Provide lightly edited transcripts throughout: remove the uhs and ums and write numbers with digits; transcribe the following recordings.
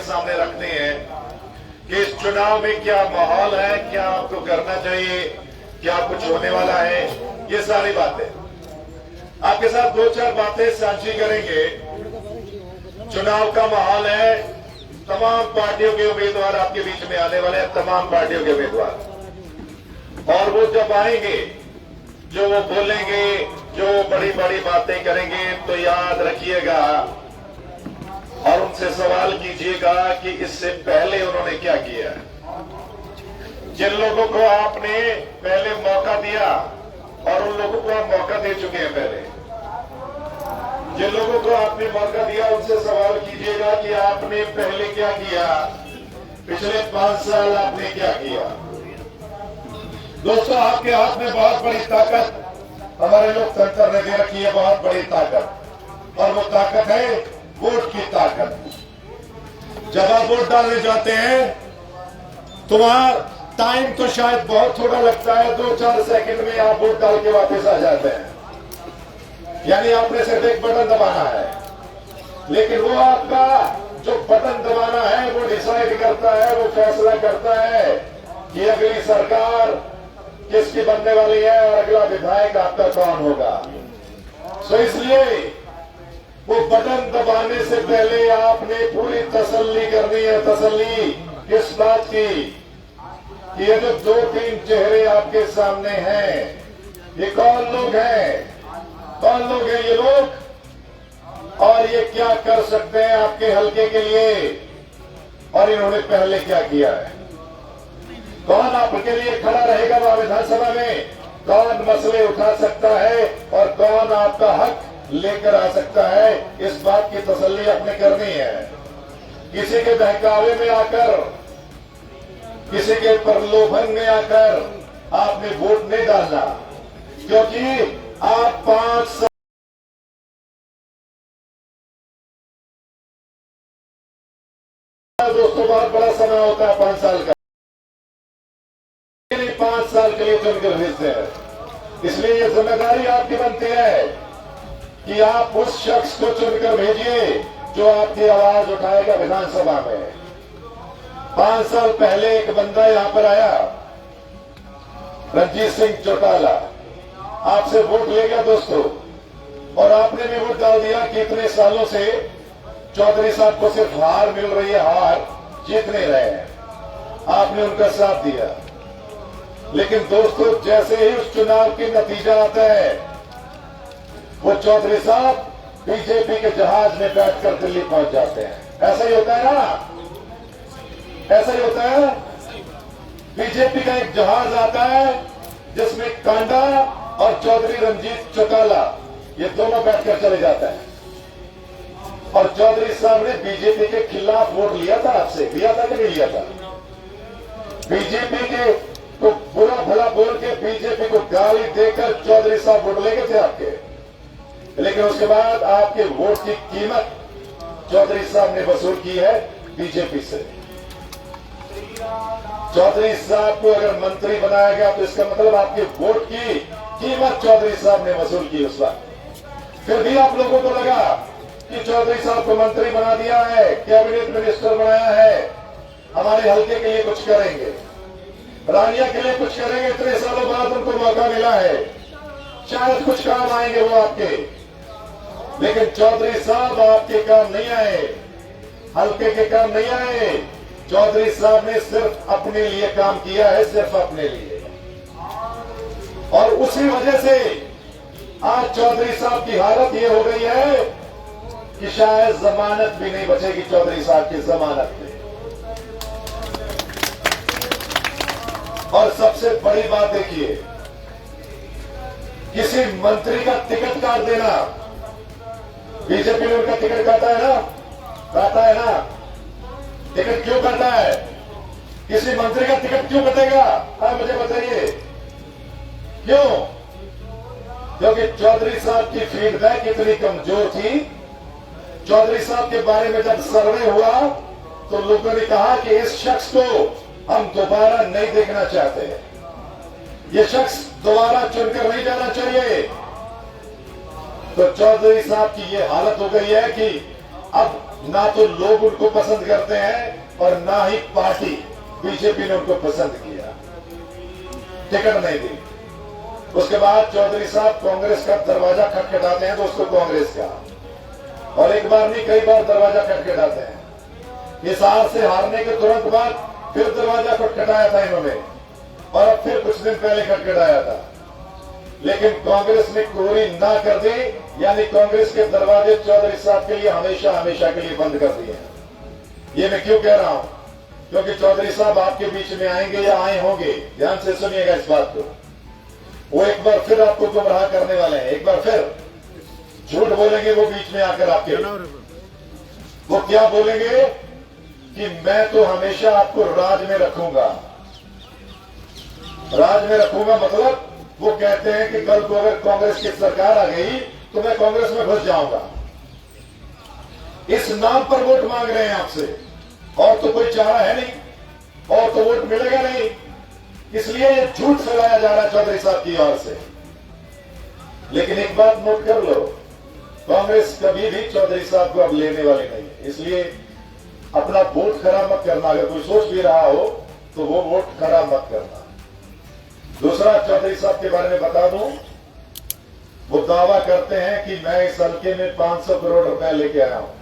सामने रखनी है कि इस चुनाव में क्या माहौल है, क्या आपको करना चाहिए, क्या कुछ होने वाला है, ये सारी बातें आपके साथ दो चार बातें साझी करेंगे। चुनाव का माहौल है, तमाम पार्टियों के उम्मीदवार आपके बीच में आने वाले हैं, तमाम पार्टियों के उम्मीदवार, और वो जब आएंगे, जो वो बोलेंगे, जो बड़ी बड़ी बातें करेंगे, तो याद रखिएगा और उनसे सवाल कीजिएगा कि इससे पहले उन्होंने क्या किया। जिन लोगों को आपने पहले मौका दिया और उन लोगों को आप मौका दे चुके हैं पहले, जिन लोगों को आपने मौका दिया उनसे सवाल कीजिएगा कि आपने पहले क्या किया, पिछले 5 साल आपने क्या किया। दोस्तों, आपके हाथ में बहुत बड़ी ताकत हमारे लोकतंत्र ने दे रखी है, बहुत बड़ी ताकत, और वो ताकत है वोट की ताकत। जब आप वोट डालने जाते हैं तुम्हारा टाइम तो शायद बहुत थोड़ा लगता है, 2-4 सेकंड में आप वोट डाल के वापस आ जाते हैं, यानी आपने सिर्फ एक बटन दबाना है। लेकिन वो आपका जो बटन दबाना है वो डिसाइड करता है, वो फैसला करता है कि अगली सरकार किसकी बनने वाली है और अगला विधायक आपका कौन होगा। सो इसलिए वो बटन दबाने से पहले आपने पूरी तसल्ली करनी है। तसल्ली किस बात की कि ये जो 2-3 चेहरे आपके सामने हैं, ये कौन लोग हैं, कौन लोग हैं ये लोग, और ये क्या कर सकते हैं आपके हलके के लिए, और इन्होंने पहले क्या किया है। कौन आपके लिए खड़ा रहेगा वहां विधानसभा में, कौन मसले उठा सकता है और कौन आपका हक लेकर आ सकता है, इस बात की तसल्ली आपने करनी है। किसी के बहकावे में आकर, किसी के प्रलोभन में आकर आपने वोट नहीं डालना, क्योंकि आप 5 साल दोस्तों बहुत बड़ा समय होता है 5 साल का, 5 साल के लिए चुनकर भेजते हैं। इसलिए ये जिम्मेदारी आपकी बनती है कि आप उस शख्स को चुनकर भेजिए जो आपकी आवाज उठाएगा विधानसभा में। 5 साल पहले एक बंदा यहां पर आया, रणजीत सिंह चौटाला, आपसे वोट ले गया दोस्तों, और आपने भी वोट डाल दिया कि इतने सालों से चौधरी साहब को सिर्फ हार मिल रही है, हार जीत नहीं रहे हैं, आपने उनका साथ दिया। लेकिन दोस्तों, जैसे ही उस चुनाव की नतीजा आता है, वो चौधरी साहब बीजेपी के जहाज में बैठकर दिल्ली पहुंच जाते हैं। ऐसा ही होता है ना, ऐसा ही होता है। बीजेपी का एक जहाज आता है जिसमें कांडा और चौधरी रणजीत चौटाला ये दोनों बैठकर चले जाते हैं, और चौधरी साहब ने बीजेपी के खिलाफ वोट लिया था, आपसे लिया था कि नहीं लिया था। बीजेपी के तो बुरा भला बोल के बीजेपी को गाली देकर चौधरी साहब वोट लेके थे आपके, लेकिन उसके बाद आपके वोट की कीमत चौधरी साहब ने वसूल की है बीजेपी से। चौधरी साहब को अगर मंत्री बनाया गया तो इसका मतलब आपके वोट की कीमत चौधरी साहब ने वसूल की उस वक्त। फिर भी आप लोगों को लगा कि चौधरी साहब को मंत्री बना दिया है, कैबिनेट मिनिस्टर बनाया है, हमारे हल्के के लिए कुछ करेंगे, रानिया के लिए कुछ करेंगे, इतने सालों बाद उनको मौका मिला है, शायद कुछ काम आएंगे वो आपके। लेकिन चौधरी साहब आपके काम नहीं आए, हल्के के काम नहीं आए। चौधरी साहब ने सिर्फ अपने लिए काम किया है, सिर्फ अपने लिए, और उसी वजह से आज चौधरी साहब की हालत ये हो गई है कि शायद जमानत भी नहीं बचेगी चौधरी साहब की जमानत में। और सबसे बड़ी बात देखिए, किसी मंत्री का टिकट काट देना, बीजेपी ने उनका टिकट काटा है ना, काटा है ना। टिकट क्यों काटा है, किसी मंत्री का टिकट क्यों कटेगा, हाँ मुझे बताइए क्यों। क्योंकि चौधरी साहब की फीडबैक इतनी कमजोर थी। चौधरी साहब के बारे में जब सर्वे हुआ तो लोगों ने कहा कि इस शख्स को हम दोबारा नहीं देखना चाहते, ये शख्स दोबारा चुनकर नहीं जाना चाहिए। तो चौधरी साहब की ये हालत हो गई है कि अब ना तो लोग उनको पसंद करते हैं और ना ही पार्टी बीजेपी ने उनको पसंद किया, टिकट नहीं दी। उसके बाद चौधरी साहब कांग्रेस का दरवाजा खटखटाते हैं दोस्तों, कांग्रेस का, और एक बार नहीं कई बार दरवाजा खटखटाते हैं। हिसार से हारने के तुरंत बाद फिर दरवाजा खटखटाया था इन्होंने, और अब फिर कुछ दिन पहले खटखटाया था, लेकिन कांग्रेस ने कोरी ना कर दी, यानी कांग्रेस के दरवाजे चौधरी साहब के लिए हमेशा हमेशा के लिए बंद कर दिए हैं। ये मैं क्यों कह रहा हूं? क्योंकि चौधरी साहब आपके बीच में आएंगे या आए होंगे, ध्यान से सुनिएगा इस बात को। वो एक बार फिर आपको गुमराह करने वाले हैं, एक बार फिर झूठ बोलेंगे वो बीच में आकर आपके। वो क्या बोलेंगे कि मैं तो हमेशा आपको राज में रखूंगा। राज में रखूंगा मतलब वो कहते हैं कि कल को अगर कांग्रेस की सरकार आ गई तो मैं कांग्रेस में घुस जाऊंगा। इस नाम पर वोट मांग रहे हैं आपसे, और तो कोई चारा है नहीं, और तो वोट मिलेगा नहीं, इसलिए ये झूठ फैलाया जा रहा है चौधरी साहब की ओर से। लेकिन एक बात नोट कर लो, कांग्रेस कभी भी चौधरी साहब को अब लेने वाली नहीं है, इसलिए अपना वोट खराब मत करना। अगर कोई सोच भी रहा हो तो वो वोट खराब मत करना। दूसरा, चौधरी साहब के बारे में बता दूं, वो दावा करते हैं कि मैं इस हल्के में 500 करोड़ रुपए लेके आया हूं।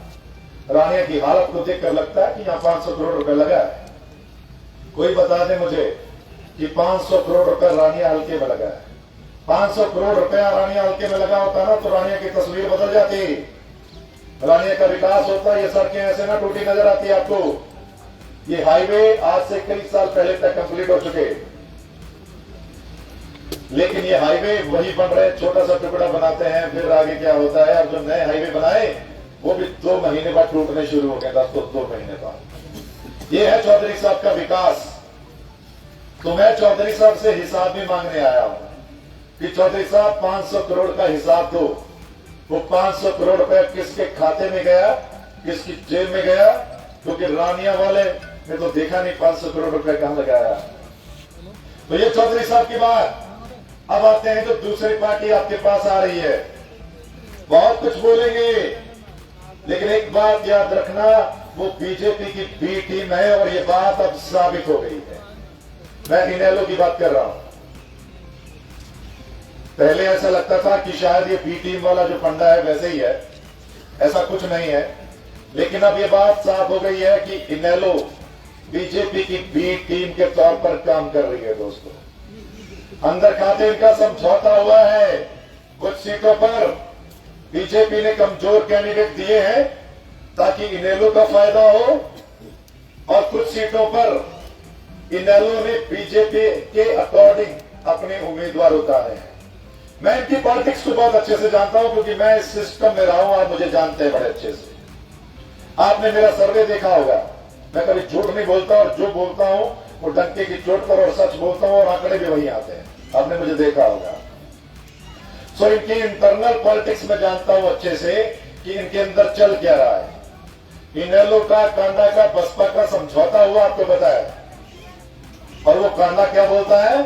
रानिया की हालत को देखकर लगता है कि यहां 500 करोड़ रुपए लगा है। कोई बता दे मुझे कि 500 करोड़ रुपए रानिया हल्के में लगा है। 500 करोड़ रुपया रानिया हल्के में लगा होता ना तो रानिया की तस्वीर बदल जाती, रानिया का विकास होता। ये सड़कें ऐसे ना टूटी नजर आती है आपको। ये हाईवे आज से कई साल पहले तक कंप्लीट हो चुके, लेकिन ये हाईवे वही बन रहे, छोटा सा टुकड़ा बनाते हैं, फिर आगे क्या होता है। अब जो नए हाईवे बनाए वो भी 2 महीने बाद टूटने शुरू हो गए, 2 महीने बाद। ये है चौधरी साहब का विकास। तो मैं चौधरी साहब से हिसाब भी मांगने आया हूं कि चौधरी साहब 500 करोड़ का हिसाब दो। वो 500 करोड़ रुपया किसके खाते में गया, किसकी जेब में गया? क्योंकि रानिया वाले ने तो देखा नहीं 500 करोड़ रुपया कहां लगाया। तो ये चौधरी साहब की बात। अब आते हैं तो दूसरी पार्टी आपके पास आ रही है, बहुत कुछ बोलेंगे, लेकिन एक बात याद रखना, वो बीजेपी की बी टीम है और ये बात अब साबित हो गई है। मैं इनेलो की बात कर रहा हूं। पहले ऐसा लगता था कि शायद ये बी टीम वाला जो फंडा है वैसे ही है, ऐसा कुछ नहीं है, लेकिन अब ये बात साफ हो गई है कि इनेलो बीजेपी की बी टीम के तौर पर काम कर रही है। दोस्तों, अंदर खाते इनका समझौता हुआ है। कुछ सीटों पर बीजेपी ने कमजोर कैंडिडेट दिए हैं ताकि इनेलो का फायदा हो, और कुछ सीटों पर इनेलो ने बीजेपी के अकॉर्डिंग अपने उम्मीदवार उतारे हैं। मैं इनकी पॉलिटिक्स को बहुत अच्छे से जानता हूं, क्योंकि मैं इस सिस्टम में रहा हूं, आप मुझे जानते हैं बड़े अच्छे से। आपने मेरा सर्वे देखा होगा, मैं कभी झूठ नहीं बोलता, और जो बोलता हूं वो डंके की चोट पर और सच बोलता हूं, और आंकड़े भी वही आते हैं। आपने मुझे देखा होगा। सो इनकी इंटरनल पॉलिटिक्स में जानता हूं अच्छे से कि इनके अंदर चल क्या रहा है। इनेलो का, कांडा का, बसपा का समझौता हुआ, आपको बताया, और वो कांडा क्या बोलता है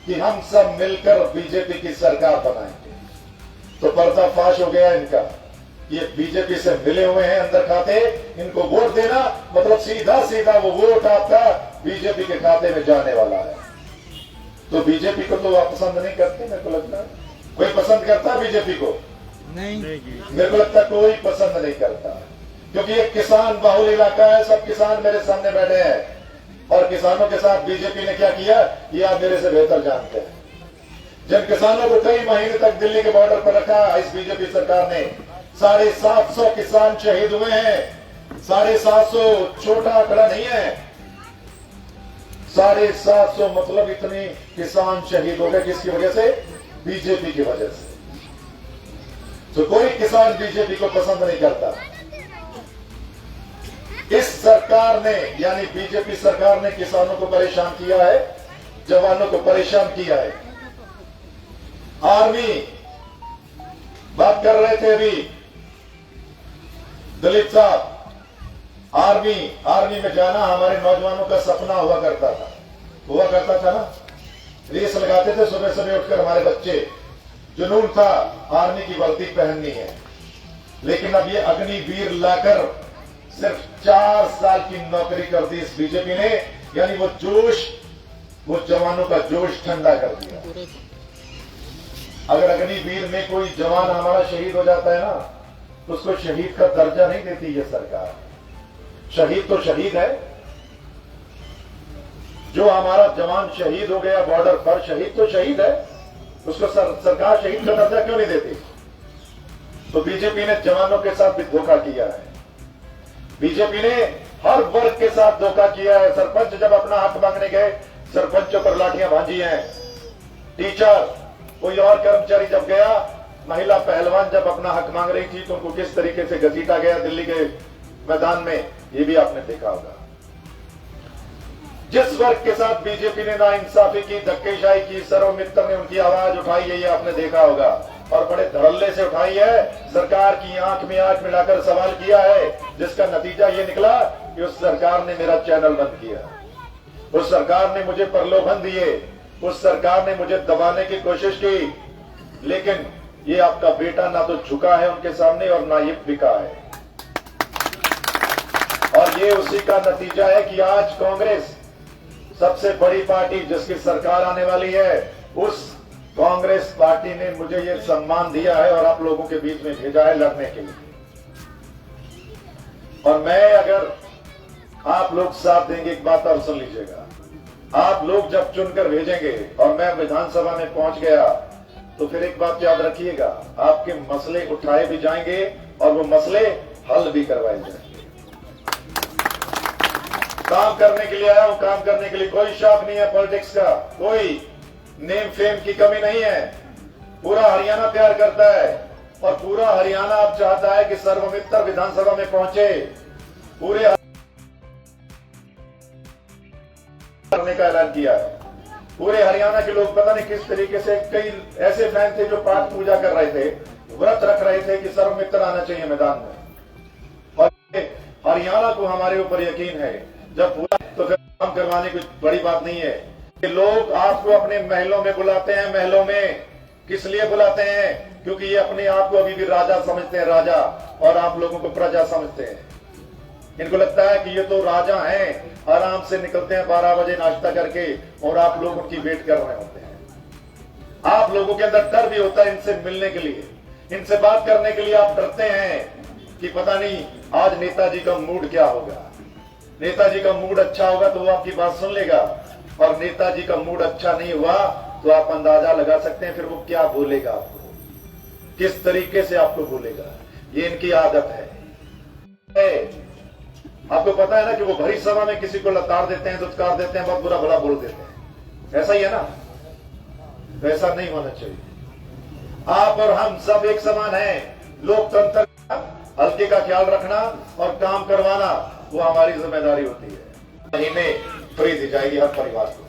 कि हम सब मिलकर बीजेपी की सरकार बनाएंगे। तो पर्दाफाश हो गया इनका, ये बीजेपी से मिले हुए हैं अंदर खाते, इनको वोट देना मतलब सीधा सीधा वो वोट आपका बीजेपी के खाते में जाने वाला है। तो बीजेपी को तो आप पसंद नहीं करते, मेरे को लगता है। कोई पसंद करता बीजेपी को? नहीं, मेरे को लगता है कोई पसंद नहीं करता, क्योंकि ये किसान बाहुल इलाका है, सब किसान मेरे सामने बैठे हैं, और किसानों के साथ बीजेपी ने क्या किया ये आप मेरे से बेहतर जानते हैं। जिन किसानों को कई महीने तक दिल्ली के बॉर्डर पर रखा इस बीजेपी सरकार ने, 750 किसान शहीद हुए हैं। 750 छोटा आंकड़ा नहीं है, 750 मतलब इतने किसान शहीद हो गए, किसकी वजह से? बीजेपी की वजह से। तो कोई किसान बीजेपी को पसंद नहीं करता। इस सरकार ने, यानी बीजेपी सरकार ने किसानों को परेशान किया है, जवानों को परेशान किया है। आर्मी, बात कर रहे थे अभी दलित साहब, आर्मी में जाना हमारे नौजवानों का सपना हुआ करता था ना। रेस लगाते थे सुबह सुबह उठकर हमारे बच्चे, जुनून था आर्मी की वर्दी पहननी है। लेकिन अब ये अग्निवीर लाकर सिर्फ 4 साल की नौकरी कर दी इस बीजेपी ने, यानी वो जोश, वो जवानों का जोश ठंडा कर दिया। अगर अग्निवीर में कोई जवान हमारा शहीद हो जाता है ना, तो उसको शहीद का दर्जा नहीं देती ये सरकार। शहीद तो शहीद है, जो हमारा जवान शहीद हो गया बॉर्डर पर, शहीद तो शहीद है, उसको सरकार शहीद का दर्जा क्यों नहीं देती? तो बीजेपी ने जवानों के साथ भी धोखा किया है। बीजेपी ने हर वर्ग के साथ धोखा किया है। सरपंच जब अपना हक मांगने गए, सरपंचों पर लाठियां भांजी हैं। टीचर, कोई और कर्मचारी जब गया, महिला पहलवान जब अपना हक मांग रही थी, तो उनको किस तरीके से घसीटा गया दिल्ली के मैदान में, ये भी आपने देखा होगा। जिस वर्ग के साथ बीजेपी ने नाइंसाफी की, धक्केशाही की, सर्व मित्र ने उनकी आवाज उठाई है, ये आपने देखा होगा, और बड़े धड़ल्ले से उठाई है। सरकार की आंख में आंख मिलाकर सवाल किया है, जिसका नतीजा ये निकला कि उस सरकार ने मेरा चैनल बंद किया, उस सरकार ने मुझे प्रलोभन दिए, उस सरकार ने मुझे दबाने की कोशिश की। लेकिन ये आपका बेटा ना तो झुका है उनके सामने और ना ये बिका है। और ये उसी का नतीजा है कि आज कांग्रेस, सबसे बड़ी पार्टी जिसकी सरकार आने वाली है, उस कांग्रेस पार्टी ने मुझे ये सम्मान दिया है और आप लोगों के बीच में भेजा है लड़ने के लिए। और मैं, अगर आप लोग साथ देंगे, एक बात और सुन लीजिएगा, आप लोग जब चुनकर भेजेंगे और मैं विधानसभा में पहुंच गया, तो फिर एक बात याद रखिएगा, आपके मसले उठाए भी जाएंगे और वो मसले हल भी करवाए जाएंगे। काम करने के लिए आया हूं, काम करने के लिए, कोई शौक नहीं है पॉलिटिक्स का, कोई नेम फेम की कमी नहीं है। पूरा हरियाणा प्यार करता है और पूरा हरियाणा अब चाहता है कि सर्वमित्र विधानसभा में पहुंचे। पूरे करने का ऐलान किया है। पूरे हरियाणा के लोग पता नहीं किस तरीके से, कई ऐसे फैन थे जो पाठ पूजा कर रहे थे, व्रत रख रहे थे कि सर्वमित्र आना चाहिए मैदान में। और हरियाणा को हमारे ऊपर यकीन है, जब पूरा तो फिर काम करवाने की बड़ी बात नहीं है। लोग आपको अपने महलों में बुलाते हैं। महलों में किस लिए बुलाते हैं? क्योंकि ये अपने आप को अभी भी राजा समझते हैं, राजा, और आप लोगों को प्रजा समझते हैं। इनको लगता है कि ये तो राजा हैं, आराम से निकलते हैं 12 बजे नाश्ता करके, और आप लोग उनकी वेट कर रहे होते हैं। आप लोगों के अंदर डर भी होता है इनसे मिलने के लिए, इनसे बात करने के लिए आप डरते हैं कि पता नहीं आज नेताजी का मूड क्या होगा। नेताजी का मूड अच्छा होगा तो वो आपकी बात सुन लेगा, और नेताजी का मूड अच्छा नहीं हुआ तो आप अंदाजा लगा सकते हैं फिर वो क्या बोलेगा आपको, किस तरीके से आपको बोलेगा। ये इनकी आदत है। आपको पता है ना कि वो भरी सभा में किसी को लताड़ देते हैं, दुत्कार देते हैं, बहुत बुरा भला बोल देते हैं। ऐसा ही है ना? तो ऐसा नहीं होना चाहिए। आप और हम सब एक समान हैं। लोकतंत्र हल्के का ख्याल रखना और काम करवाना वो हमारी जिम्मेदारी होती है। महीने फ्री दी जाएगी हर परिवार को।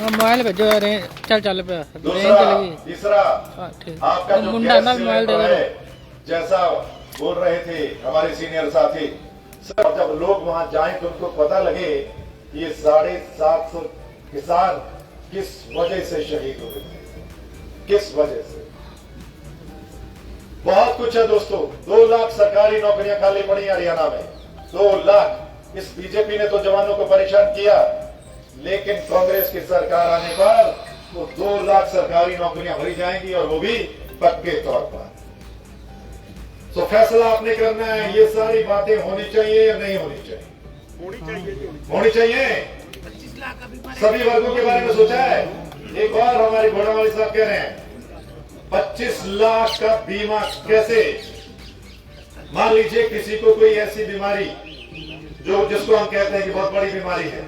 मोबाइल भेजो, चल पे तीसरा आपका जो मोबाइल है, जैसा बोल रहे थे हमारे सीनियर साथी, सर जब लोग वहां जाएं तो उनको पता लगे ये 750 किसान किस वजह से शहीद हो गए, किस वजह से। बहुत कुछ है दोस्तों। 2 लाख सरकारी नौकरियां खाली पड़ी हरियाणा में, 2 लाख। इस बीजेपी ने तो जवानों को परेशान किया, लेकिन कांग्रेस की सरकार आने पर वो 2 लाख सरकारी नौकरियां भरी जाएंगी, और वो भी पक्के तौर पर। तो फैसला आपने करना है, ये सारी बातें होनी चाहिए या नहीं होनी चाहिए? होनी चाहिए। सभी वर्गों के बारे में सोचा है। एक और हमारे घोड़ावाली साहब कह रहे हैं 25 लाख का बीमा कैसे? मान लीजिए किसी को कोई ऐसी बीमारी जिसको हम कहते हैं कि बहुत बड़ी बीमारी है,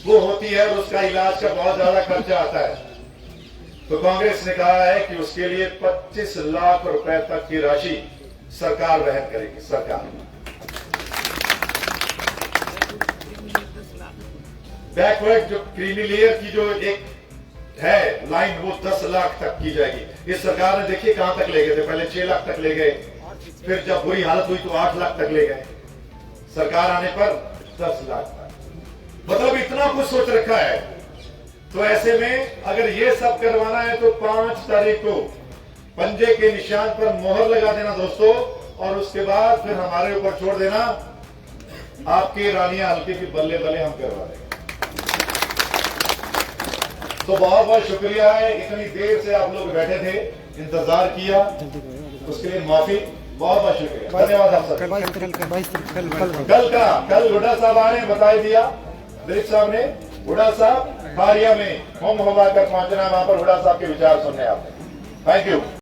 वो होती है और उसका इलाज का बहुत ज्यादा खर्चा आता है, तो कांग्रेस ने कहा है कि उसके लिए 25 लाख रुपए तक की राशि सरकार वहन करेगी। सरकार बैकवर्ड जो क्रीमी लेयर की जो एक है लाइन, वो 10 लाख तक की जाएगी। इस सरकार ने देखिए कहां तक ले गए थे। पहले 6 लाख तक ले गए, फिर जब बुरी हालत हुई तो 8 लाख तक ले गए, सरकार आने पर 10 लाख तक। मतलब इतना कुछ सोच रखा है। तो ऐसे में अगर ये सब करवाना है तो 5 तारीख को पंजे के निशान पर मोहर लगा देना दोस्तों, और उसके बाद फिर हमारे ऊपर छोड़ देना आपके रानिया हल्के की बल्ले बल्ले हम करवा देंगे। तो बहुत बहुत शुक्रिया है, इतनी देर से आप लोग बैठे थे, इंतजार किया, उसके लिए माफी, बहुत बहुत शुक्रिया, धन्यवाद आप सब। कल हुड्डा साहब आए, बताई दिया दिलीप साहब ने, हुड्डा साहब खारिया में होम होगा कर पहुंचना, वहां पर हुड्डा साहब के विचार सुनने आपने। Thank you.